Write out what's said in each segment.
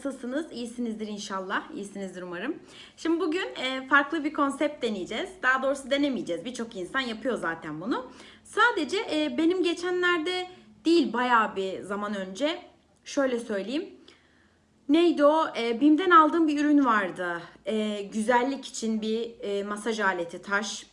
nasılsınız? İyisinizdir inşallah. İyisinizdir umarım. Şimdi bugün farklı bir konsept deneyeceğiz. Daha doğrusu denemeyeceğiz. Birçok insan yapıyor zaten bunu. Sadece benim geçenlerde değil, bayağı bir zaman önce, şöyle söyleyeyim. Neydi o? BİM'den aldığım bir ürün vardı. Güzellik için bir masaj aleti, taş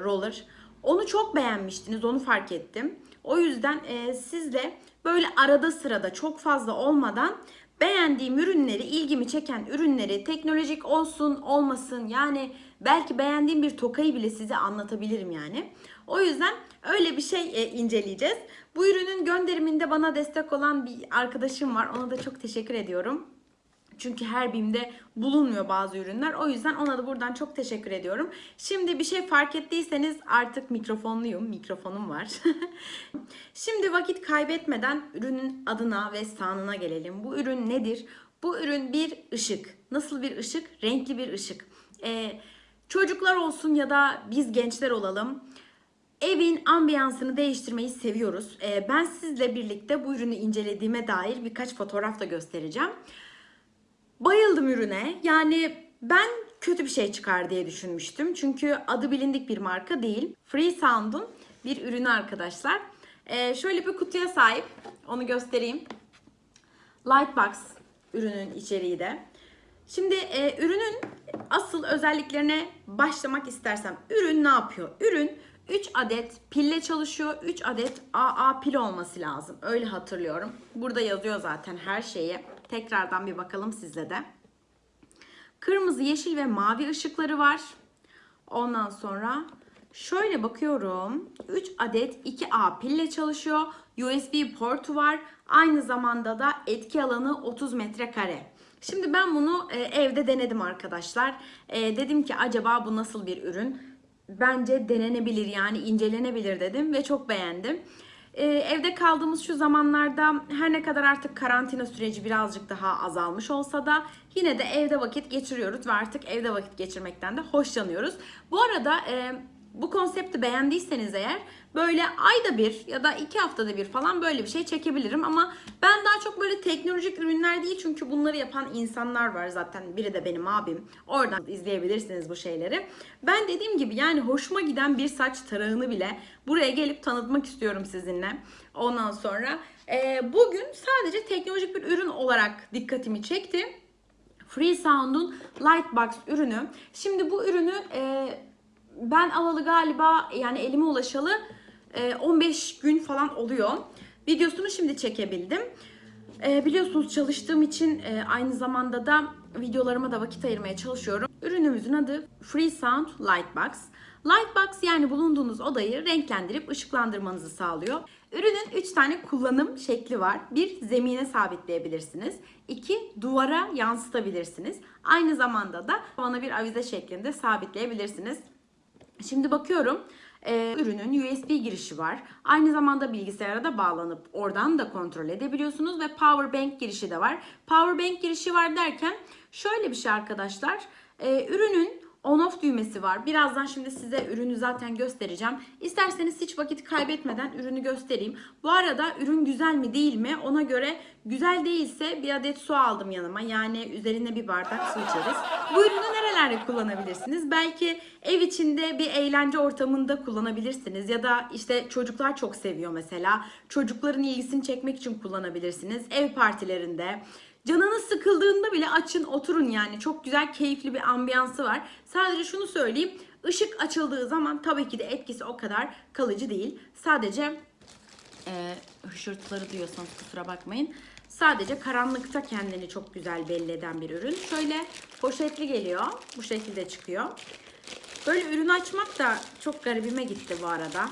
roller. Onu çok beğenmiştiniz, onu fark ettim. O yüzden sizle böyle arada sırada, çok fazla olmadan, beğendiğim ürünleri, ilgimi çeken ürünleri, teknolojik olsun olmasın, yani belki beğendiğim bir tokayı bile size anlatabilirim yani. O yüzden öyle bir şey inceleyeceğiz. Bu ürünün gönderiminde bana destek olan bir arkadaşım var. Ona da çok teşekkür ediyorum. Çünkü her BİM'de bulunmuyor bazı ürünler. O yüzden ona da buradan çok teşekkür ediyorum. Şimdi bir şey fark ettiyseniz artık mikrofonluyum. Mikrofonum var. Şimdi vakit kaybetmeden ürünün adına ve sanına gelelim. Bu ürün nedir? Bu ürün bir ışık. Nasıl bir ışık? Renkli bir ışık. Çocuklar olsun ya da biz gençler olalım, evin ambiyansını değiştirmeyi seviyoruz. Ben sizle birlikte bu ürünü incelediğime dair birkaç fotoğraf da göstereceğim. Bayıldım ürüne. Yani ben kötü bir şey çıkar diye düşünmüştüm. Çünkü adı bilindik bir marka değil. Freesound'un bir ürünü arkadaşlar. Şöyle bir kutuya sahip. Onu göstereyim. Lightbox ürünün içeriği de. Şimdi ürünün asıl özelliklerine başlamak istersem, ürün ne yapıyor? Ürün 3 adet pille çalışıyor. 3 adet AA pil olması lazım. Öyle hatırlıyorum. Burada yazıyor zaten her şeyi. Tekrardan bir bakalım sizle de. Kırmızı, yeşil ve mavi ışıkları var. Ondan sonra şöyle bakıyorum. 3 adet 2A pille çalışıyor. USB portu var. Aynı zamanda da etki alanı 30 metrekare. Şimdi ben bunu evde denedim arkadaşlar. Dedim ki acaba bu nasıl bir ürün? Bence denenebilir, yani incelenebilir dedim ve çok beğendim. Evde kaldığımız şu zamanlarda, her ne kadar artık karantina süreci birazcık daha azalmış olsa da, yine de evde vakit geçiriyoruz ve artık evde vakit geçirmekten de hoşlanıyoruz. Bu arada bu konsepti beğendiyseniz eğer, böyle ayda bir ya da 2 haftada bir falan böyle bir şey çekebilirim. Ama ben daha çok böyle teknolojik ürünler değil, çünkü bunları yapan insanlar var zaten. Biri de benim abim. Oradan izleyebilirsiniz bu şeyleri. Ben dediğim gibi, yani hoşuma giden bir saç tarağını bile buraya gelip tanıtmak istiyorum sizinle. Ondan sonra bugün sadece teknolojik bir ürün olarak dikkatimi çekti. Freesound'un Lightbox ürünü. Şimdi bu ürünü ben alalı galiba, yani elime ulaşalı 15 gün falan oluyor. Videosunu şimdi çekebildim. Biliyorsunuz çalıştığım için aynı zamanda da videolarıma da vakit ayırmaya çalışıyorum. Ürünümüzün adı Freesound Lightbox. Lightbox, yani bulunduğunuz odayı renklendirip ışıklandırmanızı sağlıyor. Ürünün 3 tane kullanım şekli var. 1. Zemine sabitleyebilirsiniz. 2. Duvara yansıtabilirsiniz. Aynı zamanda da tavana bir avize şeklinde sabitleyebilirsiniz. Şimdi bakıyorum, ürünün USB girişi var. Aynı zamanda bilgisayara da bağlanıp oradan da kontrol edebiliyorsunuz ve power bank girişi de var. Power bank girişi var derken şöyle bir şey arkadaşlar. Ürünün on-off düğmesi var. Birazdan şimdi size ürünü zaten göstereceğim. İsterseniz hiç vakit kaybetmeden ürünü göstereyim. Bu arada ürün güzel mi değil mi? Ona göre, güzel değilse bir adet su aldım yanıma. Yani üzerine bir bardak su içeriz. Bu ürünü nerelerde kullanabilirsiniz? Belki ev içinde bir eğlence ortamında kullanabilirsiniz. Ya da işte çocuklar çok seviyor mesela. Çocukların ilgisini çekmek için kullanabilirsiniz. Ev partilerinde. Canınız sıkıldığında bile açın, oturun yani. Çok güzel, keyifli bir ambiyansı var. Sadece şunu söyleyeyim. Işık açıldığı zaman tabii ki de etkisi o kadar kalıcı değil. Sadece hışırtıları duyuyorsanız kusura bakmayın. Sadece karanlıkta kendini çok güzel belli eden bir ürün. Şöyle poşetli geliyor. Bu şekilde çıkıyor. Böyle ürün açmak da çok garibime gitti bu arada.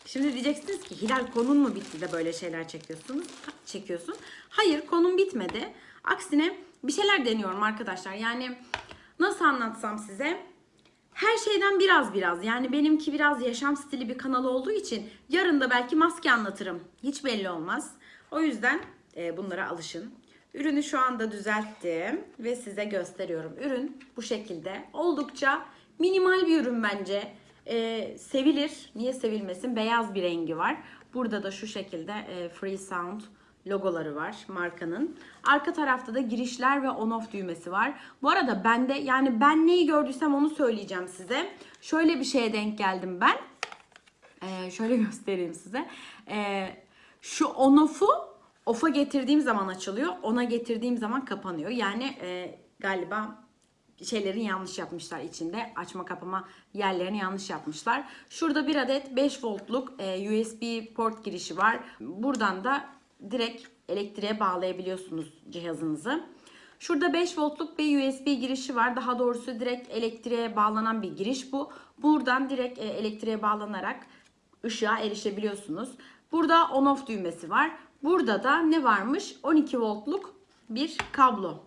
Şimdi diyeceksiniz ki Hilal, konun mu bitti de böyle şeyler çekiyorsun? Hayır, konum bitmedi. Aksine bir şeyler deniyorum arkadaşlar. Yani nasıl anlatsam size? Her şeyden biraz. Yani benimki biraz yaşam stili bir kanal olduğu için yarın da belki maske anlatırım. Hiç belli olmaz. O yüzden bunlara alışın. Ürünü şu anda düzelttim ve size gösteriyorum. Ürün bu şekilde. Oldukça minimal bir ürün bence. Sevilir. Niye sevilmesin? Beyaz bir rengi var. Burada da şu şekilde Freesound logoları var markanın. Arka tarafta da girişler ve on off düğmesi var. Bu arada bende, yani ben neyi gördüysem onu söyleyeceğim size. Şöyle bir şeye denk geldim ben. Şöyle göstereyim size. Şu on off'u off'a getirdiğim zaman açılıyor. On'a getirdiğim zaman kapanıyor. Yani galiba şeylerin yanlış yapmışlar içinde. Açma kapama yerlerini yanlış yapmışlar. Şurada bir adet 5 voltluk USB port girişi var. Buradan da direkt elektriğe bağlayabiliyorsunuz cihazınızı. Şurada 5 voltluk bir USB girişi var. Daha doğrusu direkt elektriğe bağlanan bir giriş bu. Buradan direkt elektriğe bağlanarak ışığa erişebiliyorsunuz. Burada on off düğmesi var. Burada da ne varmış? 12 voltluk bir kablo.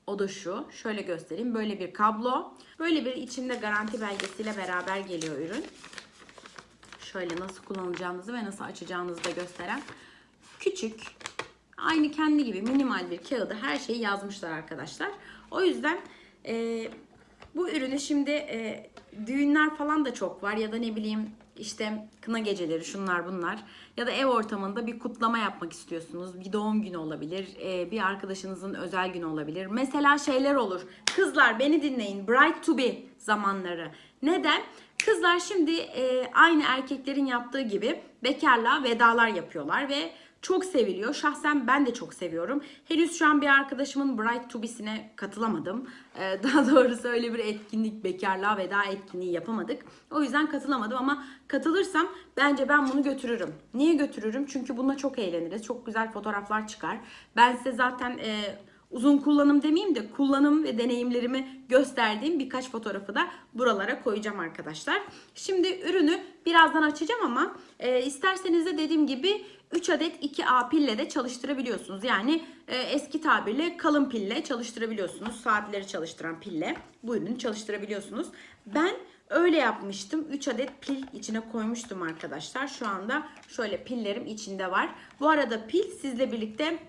O da şu. Şöyle göstereyim. Böyle bir kablo. Böyle bir içinde garanti belgesiyle beraber geliyor ürün. Şöyle nasıl kullanacağınızı ve nasıl açacağınızı da gösteren küçük, aynı kendi gibi minimal bir kağıda her şeyi yazmışlar arkadaşlar. O yüzden bu ürünü şimdi düğünler falan da çok var ya da ne bileyim işte kına geceleri, şunlar bunlar ya da ev ortamında bir kutlama yapmak istiyorsunuz. Bir doğum günü olabilir, bir arkadaşınızın özel günü olabilir. Mesela şeyler olur. Kızlar beni dinleyin. Bride to be zamanları. Neden? Kızlar şimdi aynı erkeklerin yaptığı gibi bekarlığa vedalar yapıyorlar ve çok seviliyor. Şahsen ben de çok seviyorum. Henüz şu an bir arkadaşımın Bride to Be'sine katılamadım. Daha doğrusu öyle bir etkinlik, bekarlığa veda etkinliği yapamadık. O yüzden katılamadım ama katılırsam bence ben bunu götürürüm. Niye götürürüm? Çünkü bununla çok eğleniriz. Çok güzel fotoğraflar çıkar. Ben size zaten uzun kullanım demeyeyim de kullanım ve deneyimlerimi gösterdiğim birkaç fotoğrafı da buralara koyacağım arkadaşlar. Şimdi ürünü birazdan açacağım ama isterseniz de dediğim gibi 3 adet 2A pille de çalıştırabiliyorsunuz. Yani eski tabirle kalın pille çalıştırabiliyorsunuz. Saatleri çalıştıran pille bu ürünü çalıştırabiliyorsunuz. Ben öyle yapmıştım. 3 adet pil içine koymuştum arkadaşlar. Şu anda şöyle pillerim içinde var. Bu arada pil sizle birlikte,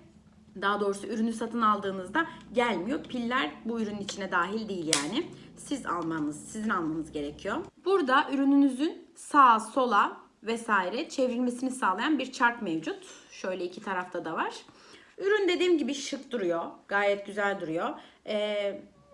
daha doğrusu ürünü satın aldığınızda gelmiyor. Piller bu ürünün içine dahil değil yani. Sizin almanız gerekiyor. Burada ürününüzün sağa sola vesaire çevrilmesini sağlayan bir çark mevcut. Şöyle iki tarafta da var. Ürün dediğim gibi şık duruyor. Gayet güzel duruyor.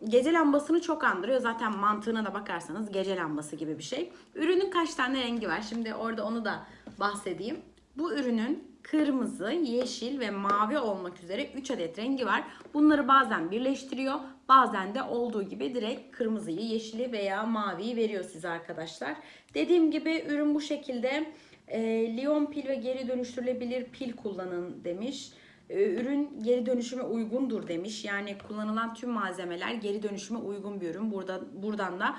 Gece lambasını çok andırıyor. Zaten mantığına da bakarsanız gece lambası gibi bir şey. Ürünün kaç tane rengi var? Şimdi orada onu da bahsedeyim. Bu ürünün kırmızı, yeşil ve mavi olmak üzere 3 adet rengi var. Bunları bazen birleştiriyor. Bazen de olduğu gibi direkt kırmızıyı, yeşili veya maviyi veriyor size arkadaşlar. Dediğim gibi ürün bu şekilde. Liyon pil ve geri dönüştürülebilir pil kullanın demiş. Ürün geri dönüşüme uygundur demiş. Yani kullanılan tüm malzemeler geri dönüşüme uygun bir ürün. Buradan da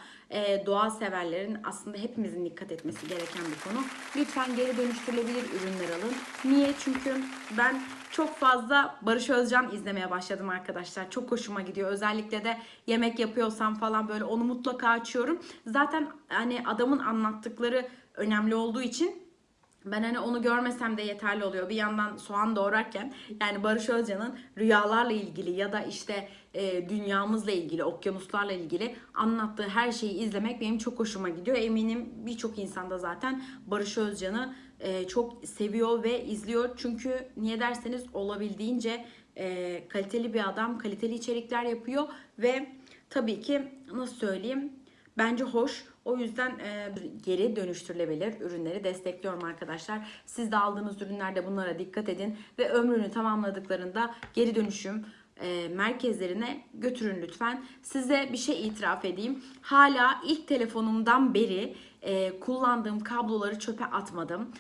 doğa severlerin, aslında hepimizin dikkat etmesi gereken bir konu. Lütfen geri dönüştürülebilir ürünler alın. Niye? Çünkü ben çok fazla Barış Özcan izlemeye başladım arkadaşlar. Çok hoşuma gidiyor. Özellikle de yemek yapıyorsam falan böyle onu mutlaka açıyorum. Zaten hani adamın anlattıkları önemli olduğu için ben hani onu görmesem de yeterli oluyor. Bir yandan soğan doğrarken yani Barış Özcan'ın rüyalarla ilgili ya da işte dünyamızla ilgili, okyanuslarla ilgili anlattığı her şeyi izlemek benim çok hoşuma gidiyor. Eminim birçok insan da zaten Barış Özcan'ı çok seviyor ve izliyor. Çünkü niye derseniz olabildiğince kaliteli bir adam, kaliteli içerikler yapıyor ve tabii ki nasıl söyleyeyim, bence hoş. O yüzden geri dönüştürülebilir ürünleri destekliyorum arkadaşlar. Siz de aldığınız ürünlerde bunlara dikkat edin ve ömrünü tamamladıklarında geri dönüşüm merkezlerine götürün lütfen. Size bir şey itiraf edeyim. Hala ilk telefonumdan beri kullandığım kabloları çöpe atmadım.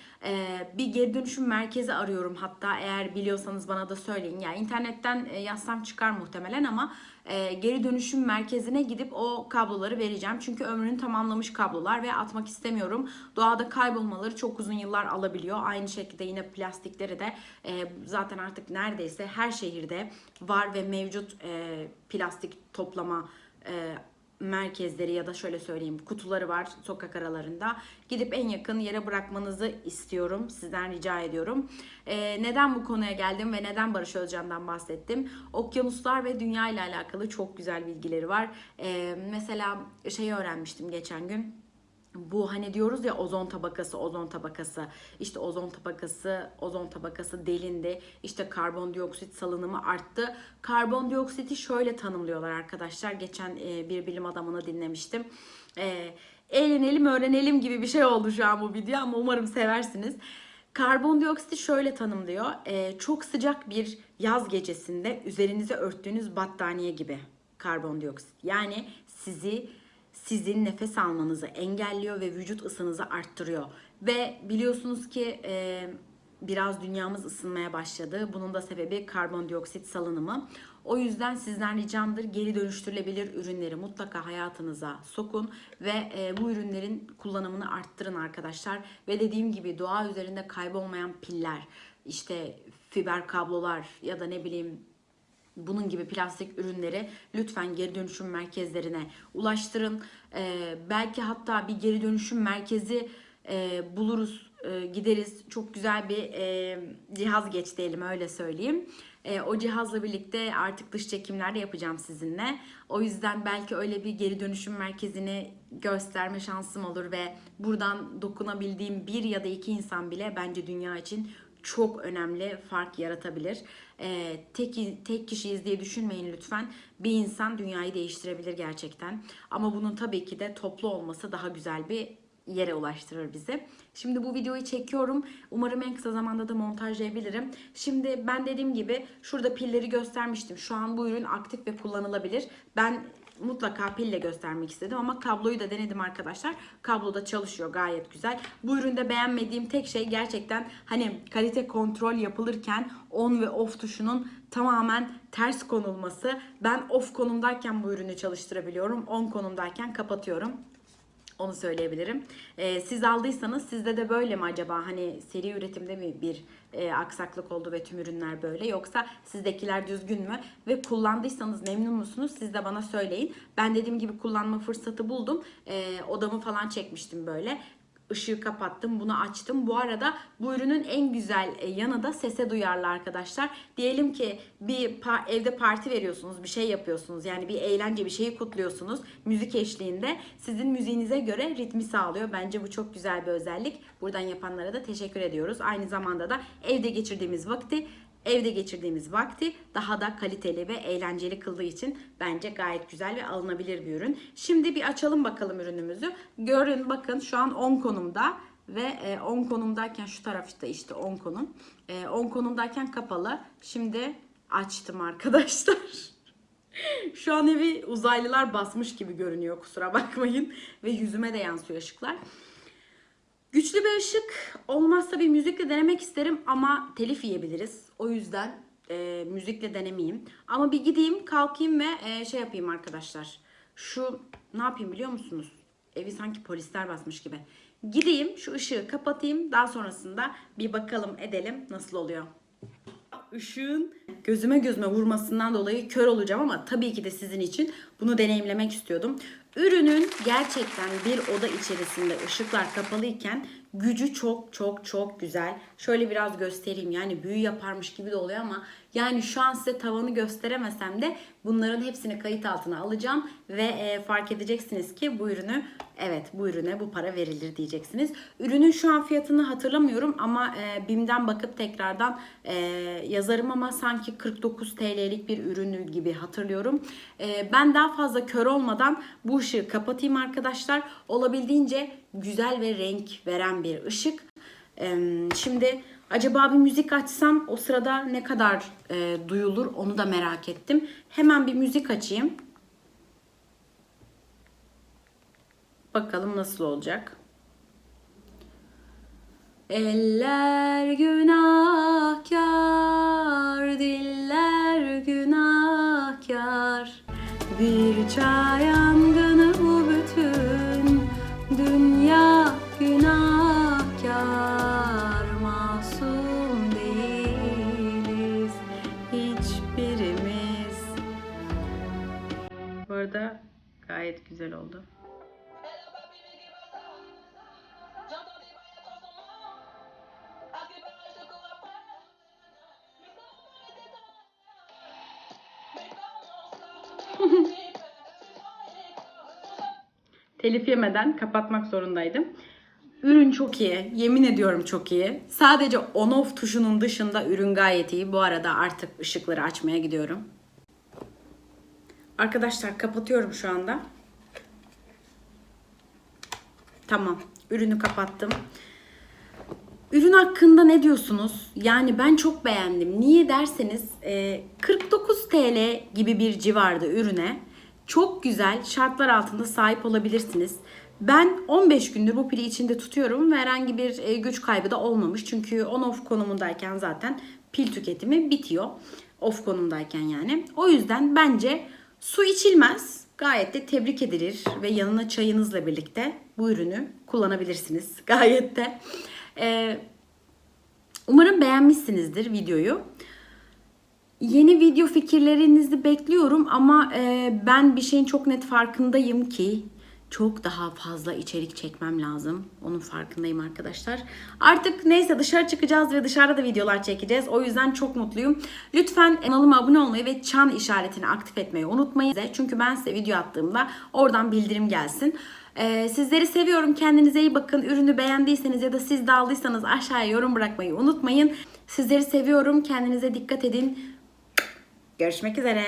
Bir geri dönüşüm merkezi arıyorum hatta, eğer biliyorsanız bana da söyleyin. Yani internetten yazsam çıkar muhtemelen ama geri dönüşüm merkezine gidip o kabloları vereceğim. Çünkü ömrünü tamamlamış kablolar ve atmak istemiyorum. Doğada kaybolmaları çok uzun yıllar alabiliyor. Aynı şekilde yine plastikleri de zaten artık neredeyse her şehirde var ve mevcut plastik toplama merkezleri ya da şöyle söyleyeyim kutuları var sokak aralarında. Gidip en yakın yere bırakmanızı istiyorum. Sizden rica ediyorum. Neden bu konuya geldim ve neden Barış Özcan'dan bahsettim? Okyanuslar ve dünya ile alakalı çok güzel bilgileri var. Mesela şeyi öğrenmiştim geçen gün. bu hani diyoruz ya ozon tabakası, ozon tabakası. İşte ozon tabakası delindi. İşte karbondioksit salınımı arttı. Karbondioksiti şöyle tanımlıyorlar arkadaşlar. Geçen bir bilim adamını dinlemiştim. Eğlenelim, öğrenelim gibi bir şey oldu şu an bu video ama umarım seversiniz. Karbondioksiti şöyle tanımlıyor. Çok sıcak bir yaz gecesinde üzerinize örttüğünüz battaniye gibi karbondioksit. Yani sizin nefes almanızı engelliyor ve vücut ısınızı arttırıyor. Ve biliyorsunuz ki biraz dünyamız ısınmaya başladı. Bunun da sebebi karbondioksit salınımı. O yüzden sizden ricamdır, geri dönüştürülebilir ürünleri mutlaka hayatınıza sokun ve bu ürünlerin kullanımını arttırın arkadaşlar. Ve dediğim gibi doğa üzerinde kaybolmayan piller, işte fiber kablolar ya da ne bileyim bunun gibi plastik ürünleri lütfen geri dönüşüm merkezlerine ulaştırın. Belki hatta bir geri dönüşüm merkezi buluruz, gideriz. Çok güzel bir cihaz geç diyelim, öyle söyleyeyim. O cihazla birlikte artık dış çekimler de yapacağım sizinle. O yüzden belki öyle bir geri dönüşüm merkezini gösterme şansım olur ve buradan dokunabildiğim bir ya da iki insan bile bence dünya için çok önemli fark yaratabilir. Tek kişiyiz diye düşünmeyin lütfen. Bir insan dünyayı değiştirebilir gerçekten. Ama bunun tabii ki de toplu olması daha güzel bir yere ulaştırır bizi. Şimdi bu videoyu çekiyorum. Umarım en kısa zamanda da montajlayabilirim. Şimdi ben dediğim gibi şurada pilleri göstermiştim. Şu an bu ürün aktif ve kullanılabilir. Ben mutlaka pille göstermek istedim ama kabloyu da denedim arkadaşlar. Kablo da çalışıyor gayet güzel. Bu üründe beğenmediğim tek şey gerçekten hani kalite kontrol yapılırken on ve off tuşunun tamamen ters konulması. Ben off konumdayken bu ürünü çalıştırabiliyorum. On konumdayken kapatıyorum. Onu söyleyebilirim. Siz aldıysanız sizde de böyle mi acaba? Hani seri üretimde mi bir aksaklık oldu ve tüm ürünler böyle? Yoksa sizdekiler düzgün mü? Ve kullandıysanız memnun musunuz? Siz de bana söyleyin. Ben dediğim gibi kullanma fırsatı buldum. Odamı falan çekmiştim böyle. Işığı kapattım, bunu açtım. Bu arada bu ürünün en güzel yanı da sese duyarlı arkadaşlar. Diyelim ki evde parti veriyorsunuz, bir şey yapıyorsunuz. Yani bir eğlence, bir şeyi kutluyorsunuz. Müzik eşliğinde sizin müziğinize göre ritmi sağlıyor. Bence bu çok güzel bir özellik. Buradan yapanlara da teşekkür ediyoruz. Aynı zamanda da evde geçirdiğimiz vakti daha da kaliteli ve eğlenceli kıldığı için bence gayet güzel ve alınabilir bir ürün. Şimdi bir açalım bakalım ürünümüzü. Görün bakın şu an 10 konumda ve 10 konumdayken şu tarafta işte 10 konum. 10 konumdayken kapalı. Şimdi açtım arkadaşlar. Şu an evi uzaylılar basmış gibi görünüyor, kusura bakmayın. Ve yüzüme de yansıyor ışıklar. Güçlü bir ışık olmazsa bir müzikle denemek isterim ama telif yiyebiliriz. O yüzden müzikle denemeyeyim. Ama bir gideyim, kalkayım ve şey yapayım arkadaşlar. Ne yapayım biliyor musunuz? Evi sanki polisler basmış gibi. Gideyim, şu ışığı kapatayım. Daha sonrasında bir bakalım edelim nasıl oluyor. Işığın gözüme vurmasından dolayı kör olacağım ama tabii ki de sizin için bunu deneyimlemek istiyordum. Ürünün gerçekten bir oda içerisinde ışıklar kapalıyken gücü çok güzel. Şöyle biraz göstereyim, yani büyü yaparmış gibi de oluyor ama yani şu an size tavanı gösteremesem de bunların hepsini kayıt altına alacağım ve fark edeceksiniz ki bu ürüne bu para verilir diyeceksiniz. Ürünün şu an fiyatını hatırlamıyorum ama BİM'den bakıp tekrardan yazarım ama sanki 49 TL'lik bir ürünü gibi hatırlıyorum. Ben daha fazla kör olmadan bu ışığı kapatayım arkadaşlar. Olabildiğince güzel ve renk veren bir ışık. Şimdi acaba bir müzik açsam o sırada ne kadar duyulur onu da merak ettim. Hemen bir müzik açayım. Bakalım nasıl olacak. Eller günahkar, diller günahkar. Bir çağ yangını bu bütün dünya günahkar. Masum değiliz hiçbirimiz. Bu arada gayet güzel oldu. telif yemeden kapatmak zorundaydım. Ürün çok iyi. Yemin ediyorum çok iyi. Sadece on off tuşunun dışında ürün gayet iyi. Bu arada artık ışıkları açmaya gidiyorum. Arkadaşlar kapatıyorum şu anda. Tamam. Ürünü kapattım. Ürün hakkında ne diyorsunuz? Yani ben çok beğendim. Niye derseniz 49 TL gibi bir civarda ürüne çok güzel şartlar altında sahip olabilirsiniz. Ben 15 gündür bu pili içinde tutuyorum ve herhangi bir güç kaybı da olmamış. Çünkü on-off konumundayken zaten pil tüketimi bitiyor. Off konumdayken yani. O yüzden bence su içilmez. Gayet de tebrik edilir ve yanına çayınızla birlikte bu ürünü kullanabilirsiniz. Gayet de. Umarım beğenmişsinizdir videoyu. Yeni video fikirlerinizi bekliyorum ama ben bir şeyin çok net farkındayım ki çok daha fazla içerik çekmem lazım. Onun farkındayım arkadaşlar. Artık neyse dışarı çıkacağız ve dışarıda da videolar çekeceğiz. O yüzden çok mutluyum. Lütfen kanalıma abone olmayı ve çan işaretini aktif etmeyi unutmayın. Çünkü ben size video attığımda oradan bildirim gelsin. Sizleri seviyorum. Kendinize iyi bakın. Ürünü beğendiyseniz ya da siz de aldıysanız aşağıya yorum bırakmayı unutmayın. Sizleri seviyorum. Kendinize dikkat edin. Görüşmek üzere.